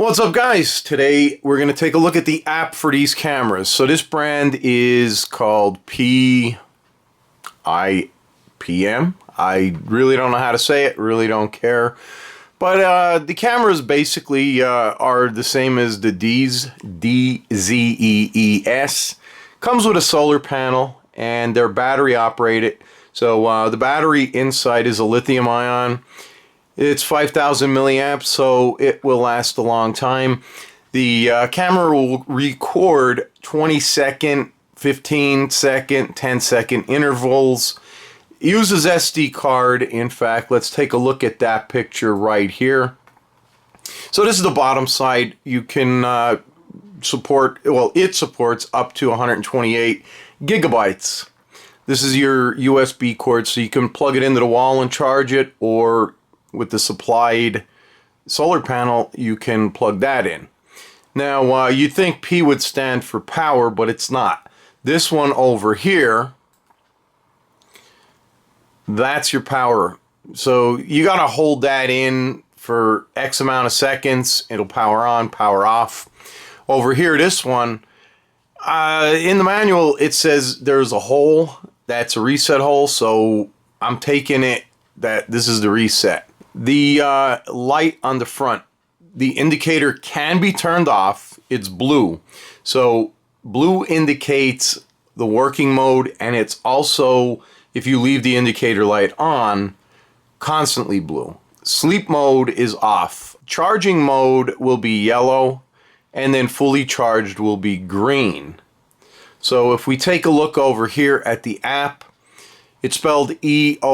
What's up, guys? Today we're going to take a look at the app for these cameras. So this brand is called PEEIPM. I really don't know how to say it, really don't care. But the cameras basically are the same as the DZEES. Comes with a solar panel and they're battery operated. So the battery inside is a lithium ion. It's 5,000 milliamps, so it will last a long time. The camera will record 20-second, 15-second, 10-second intervals. It uses SD card. In fact, let's take a look at that picture right here. So this is the bottom side. You can it supports up to 128 gigabytes. This is your USB cord, so you can plug it into the wall and charge it, or with the supplied solar panel, you can plug that in. Now, you'd think P would stand for power, but it's not. This one over here, that's your power. So you got to hold that in for X amount of seconds. It'll power on, power off. Over here, this one, in the manual, it says there's a hole. That's a reset hole, so I'm taking it that this is the reset. The light on the front, the indicator can be turned off. It's blue. So blue indicates the working mode, and it's also, if you leave the indicator light on, constantly blue. Sleep mode is off. Charging mode will be yellow, and then fully charged will be green. So if we take a look over here at the app, it's spelled E-O-O-E-I-E-S.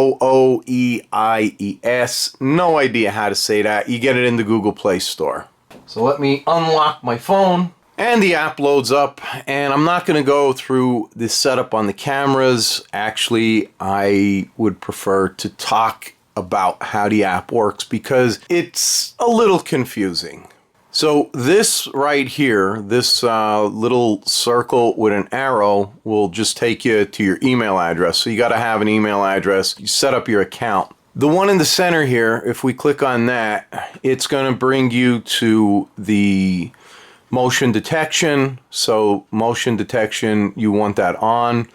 No idea how to say that. You get it in the Google Play Store. So let me unlock my phone. And the app loads up. And I'm not going to go through the setup on the cameras. Actually, I would prefer to talk about how the app works because it's a little confusing. So this right here, this little circle with an arrow will just take you to your email address. So you got to have an email address. You set up your account. The one in the center here, if we click on that, it's going to bring you to the motion detection. So motion detection, you want that on.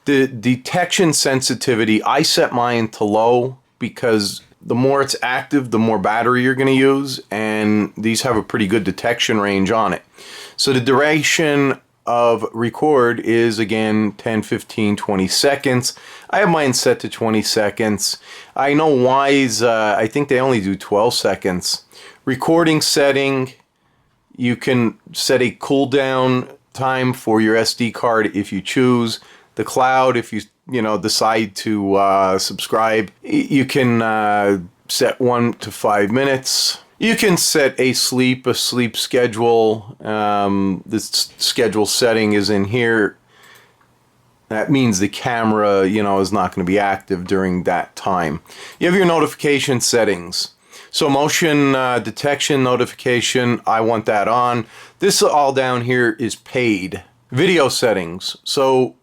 The detection sensitivity, I set mine to low because the more it's active, the more battery you're going to use, and these have a pretty good detection range on it. So the duration of record is, again, 10, 15, 20 seconds. I have mine set to 20 seconds. I know Wise, I think they only do 12 seconds. Recording setting, you can set a cooldown time for your SD card if you choose. The cloud, if you decide to subscribe, you can set 1 to 5 minutes. You can set a sleep schedule. This schedule setting is in here. That means the camera, is not going to be active during that time. You have your notification settings. So motion detection notification, I want that on. This all down here is paid. Video settings. So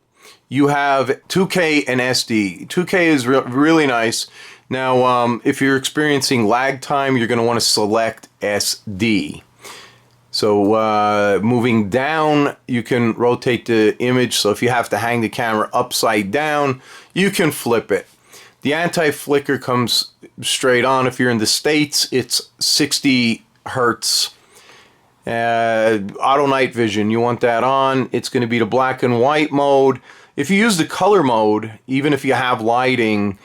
you have 2K and SD. 2K is really nice. Now, if you're experiencing lag time, you're going to want to select SD. So moving down, you can rotate the image. So if you have to hang the camera upside down, you can flip it. The anti-flicker comes straight on. If you're in the States, it's 60 hertz. Auto night vision, you want that on. It's going to be the black and white mode. If you use the color mode, even if you have lighting,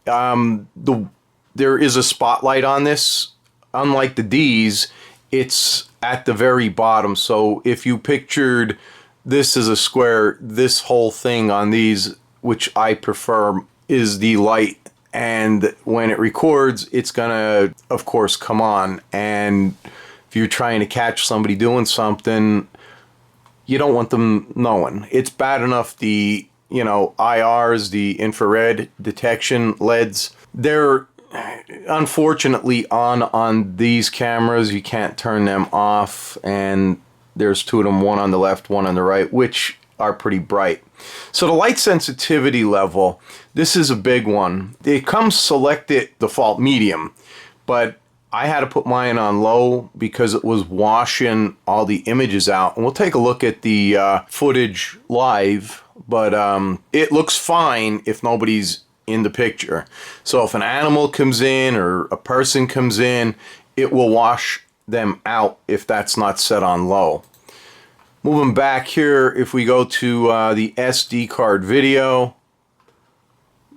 there is a spotlight on this. Unlike the D's, it's at the very bottom. So if you pictured this as a square, this whole thing on these, which I prefer, is the light. And when it records, it's gonna, of course, come on. And if you're trying to catch somebody doing something, you don't want them knowing. It's bad enough the, IRs, the infrared detection LEDs, they're unfortunately on these cameras. You can't turn them off, and there's two of them, one on the left, one on the right, which are pretty bright. So the light sensitivity level, this is a big one. It comes selected default medium, but I had to put mine on low because it was washing all the images out. And we'll take a look at the footage live, but it looks fine if nobody's in the picture. So if an animal comes in or a person comes in, it will wash them out if that's not set on low. Moving back here, if we go to the SD card video,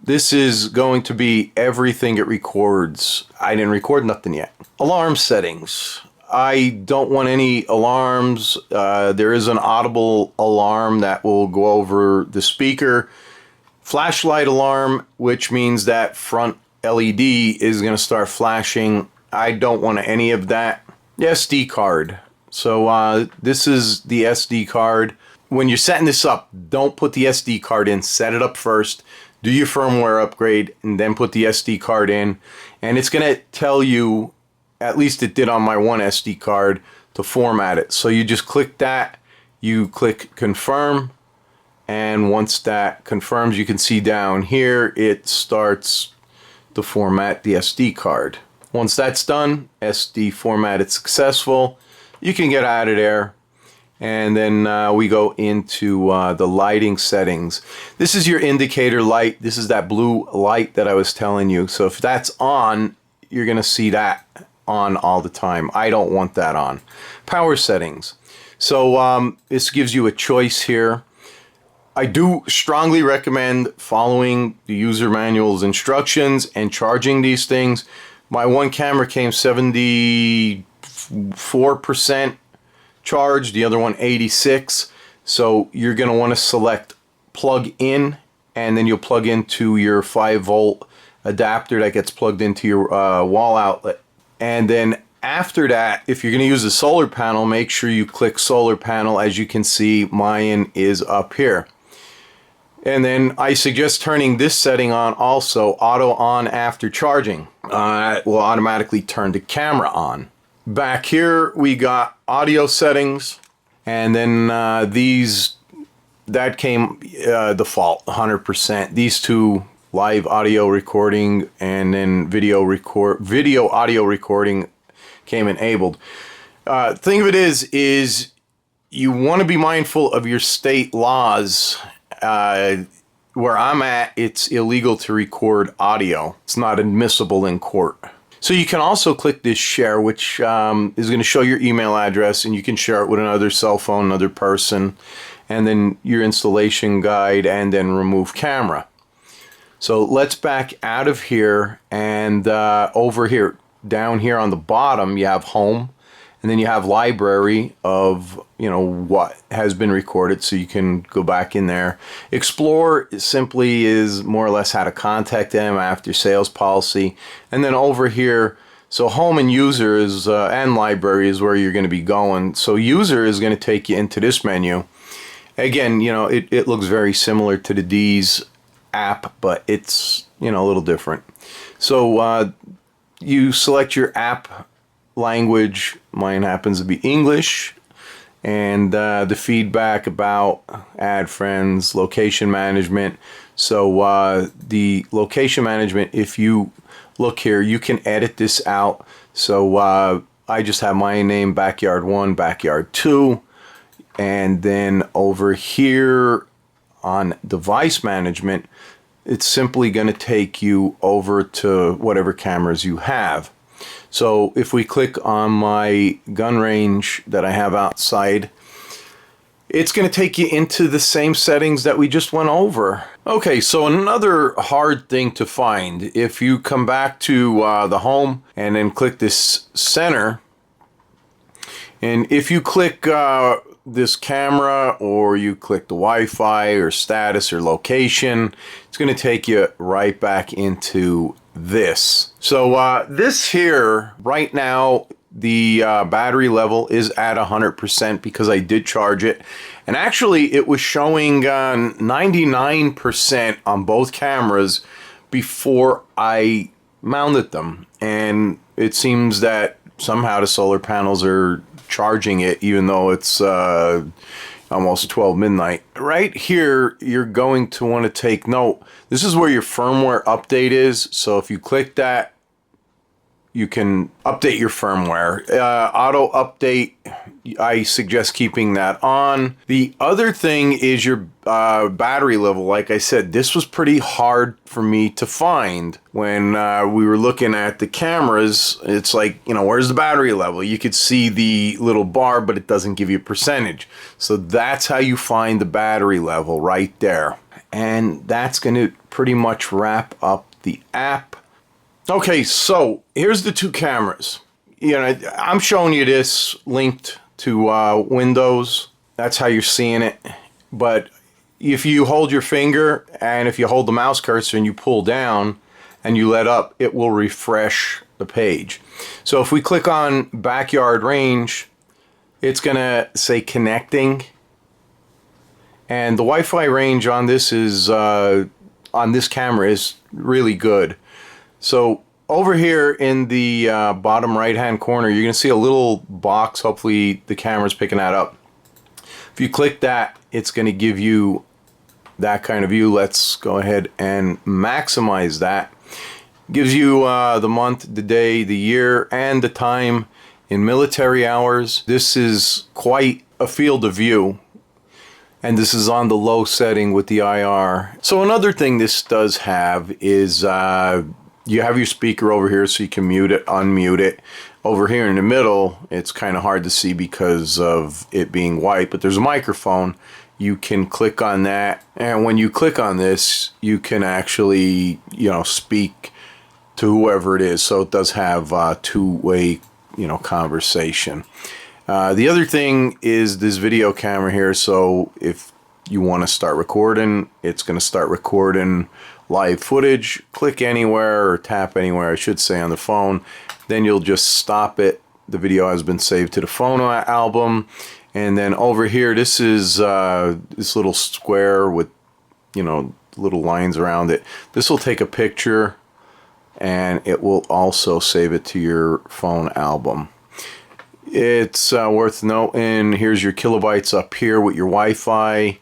this is going to be everything it records. I didn't record nothing yet. Alarm settings. I don't want any alarms. There is an audible alarm that will go over the speaker. Flashlight alarm, which means that front LED is going to start flashing. I don't want any of that. The SD card. So this is the SD card. When you're setting this up, don't put the SD card in. Set it up first. Do your firmware upgrade and then put the SD card in. And it's going to tell you, at least it did on my one SD card, to format it. So you just click that. You click confirm. And once that confirms, you can see down here, it starts to format the SD card. Once that's done, SD formatted successful, you can get out of there. And then we go into the lighting settings. This is your indicator light. This is that blue light that I was telling you. So if that's on, you're going to see that on all the time. I don't want that on. Power settings. So this gives you a choice here. I do strongly recommend following the user manual's instructions and charging these things. My one camera came 74% charged, the other one 86. So you're going to want to select plug in, and then you'll plug into your 5-volt adapter that gets plugged into your wall outlet. And then after that, if you're going to use a solar panel, make sure you click solar panel. As you can see, mine is up here. And then I suggest turning this setting on also, auto on after charging. It will automatically turn the camera on. Back here we got audio settings, and then that came default 100%. These two, live audio recording and then video audio recording, came enabled. Thing of it is you want to be mindful of your state laws. Where I'm at, it's illegal to record audio. It's not admissible in court. So you can also click this share, which is going to show your email address, and you can share it with another cell phone, another person, and then your installation guide, and then remove camera. So let's back out of here, and over here, down here on the bottom, you have home. And then you have library of, what has been recorded, so you can go back in there. Explore simply is more or less how to contact them after sales policy. And then over here, so home and user is, and library is where you're going to be going. So user is going to take you into this menu. Again, it looks very similar to the D's app, but it's, a little different. So you select your app language. Mine happens to be English, and the feedback, about, add friends, location management. So the location management, if you look here, you can edit this out. So I just have my name, backyard 1, backyard 2, and then over here on device management, it's simply going to take you over to whatever cameras you have. So if we click on my gun range that I have outside, it's going to take you into the same settings that we just went over. Okay, so another hard thing to find, if you come back to the home and then click this center, and if you click this camera, or you click the Wi-Fi or status or location, it's going to take you right back into this. So this here, right now, the battery level is at 100% because I did charge it. And actually, it was showing 99% on both cameras before I mounted them. And it seems that somehow the solar panels are charging it, even though it's almost 12 midnight. Right here, you're going to want to take note. This is where your firmware update is. So if you click that, you can update your firmware. Auto update, I suggest keeping that on. The other thing is your battery level. Like I said, this was pretty hard for me to find when we were looking at the cameras. It's like, you know, where's the battery level? You could see the little bar, but it doesn't give you a percentage. So that's how you find the battery level, right there. And that's going to pretty much wrap up the app. Okay, so here's the two cameras. You know, I'm showing you this linked to Windows. That's how you're seeing it. But if you hold your finger and if you hold the mouse cursor and you pull down and you let up, it will refresh the page. So if we click on backyard range, it's going to say connecting. And the Wi-Fi range on this is on this camera is really good. So over here in the bottom right hand corner, you're going to see a little box. Hopefully the camera's picking that up. If you click that, it's going to give you that kind of view. Let's go ahead and maximize that. Gives you the month, the day, the year, and the time in military hours. This is quite a field of view. And this is on the low setting with the IR. So another thing this does have is you have your speaker over here so you can mute it, unmute it. Over here in the middle, it's kind of hard to see because of it being white, but there's a microphone. You can click on that, and when you click on this, you can actually, you know, speak to whoever it is. So it does have two-way, you know, conversation. The other thing is this video camera here. So if you want to start recording, it's going to start recording live footage. Click anywhere or tap anywhere, I should say, on the phone. Then you'll just stop it. The video has been saved to the phone album. And then over here, this is this little square with, you know, little lines around it. This will take a picture and it will also save it to your phone album. It's worth noting, here's your kilobytes up here with your Wi-Fi.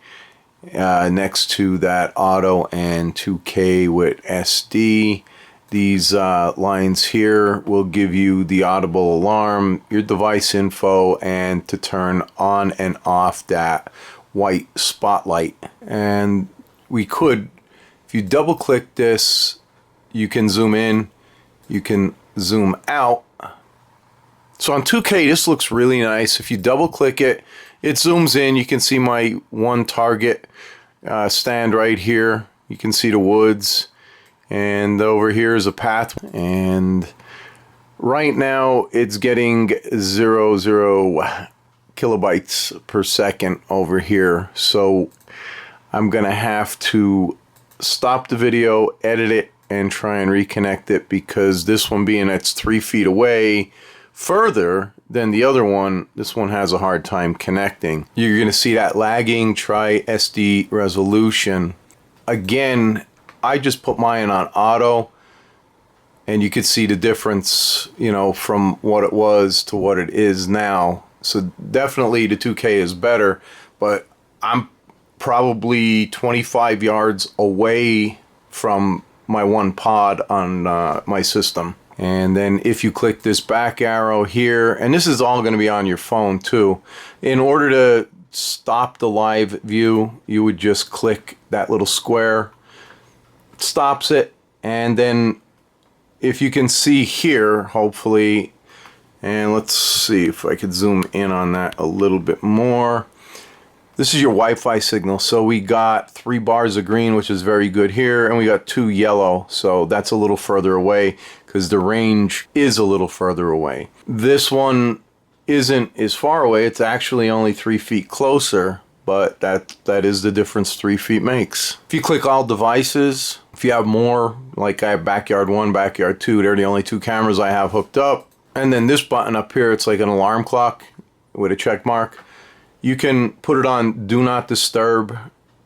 Next to that auto and 2K with SD. These lines here will give you the audible alarm, your device info, and to turn on and off that white spotlight. And we could, if you double click this, you can zoom in, you can zoom out. So on 2K, this looks really nice. If you double click it, it zooms in. You can see my one target stand right here. You can see the woods. And over here is a path. And right now, it's getting 0 kilobytes per second over here. So I'm going to have to stop the video, edit it, and try and reconnect it, because this one being it's 3 feet away further than the other one, this one has a hard time connecting. You're going to see that lagging. Try SD resolution. Again, I just put mine on auto, and you could see the difference, you know, from what it was to what it is now. So definitely the 2K is better, but I'm probably 25 yards away from my one pod on my system. And then if you click this back arrow here, and this is all going to be on your phone too, in order to stop the live view, you would just click that little square. It stops it. And then if you can see here, hopefully, and let's see if I could zoom in on that a little bit more. This is your Wi-Fi signal. So we got 3 bars of green, which is very good here, and we got 2 yellow. So that's a little further away because the range is a little further away. This one isn't as far away. It's actually only 3 feet closer, but that is the difference 3 feet makes. If you click all devices, if you have more, like I have backyard 1, backyard 2, they're the only 2 cameras I have hooked up. And then this button up here, it's like an alarm clock with a check mark. You can put it on do not disturb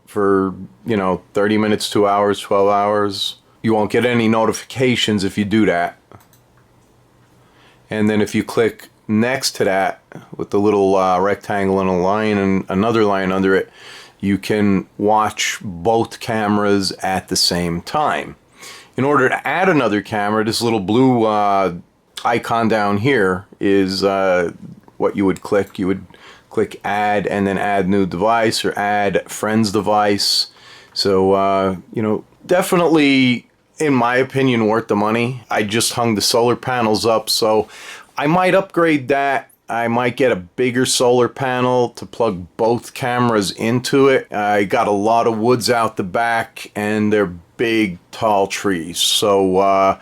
for, you know, 30 minutes, 2 hours, 12 hours. You won't get any notifications if you do that. And then if you click next to that with the little rectangle and a line and another line under it, you can watch both cameras at the same time. In order to add another camera, this little blue icon down here is what you would click. You would click add and then add new device or add friend's device. So, you know, definitely, in my opinion, worth the money. I just hung the solar panels up, so I might upgrade that. I might get a bigger solar panel to plug both cameras into it. I got a lot of woods out the back, and they're big, tall trees. So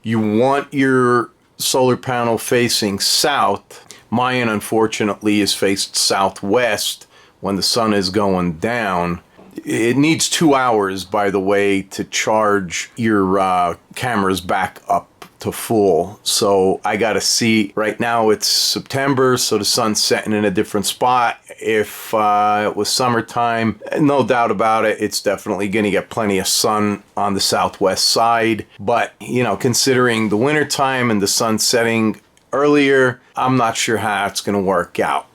you want your solar panel facing south. Mine, unfortunately, is faced southwest when the sun is going down. It needs 2 hours, by the way, to charge your cameras back up to full. So I gotta see. Right now it's September, so the sun's setting in a different spot. If it was summertime, no doubt about it, it's definitely gonna get plenty of sun on the southwest side. But, you know, considering the winter time and the sun setting earlier, I'm not sure how it's gonna work out.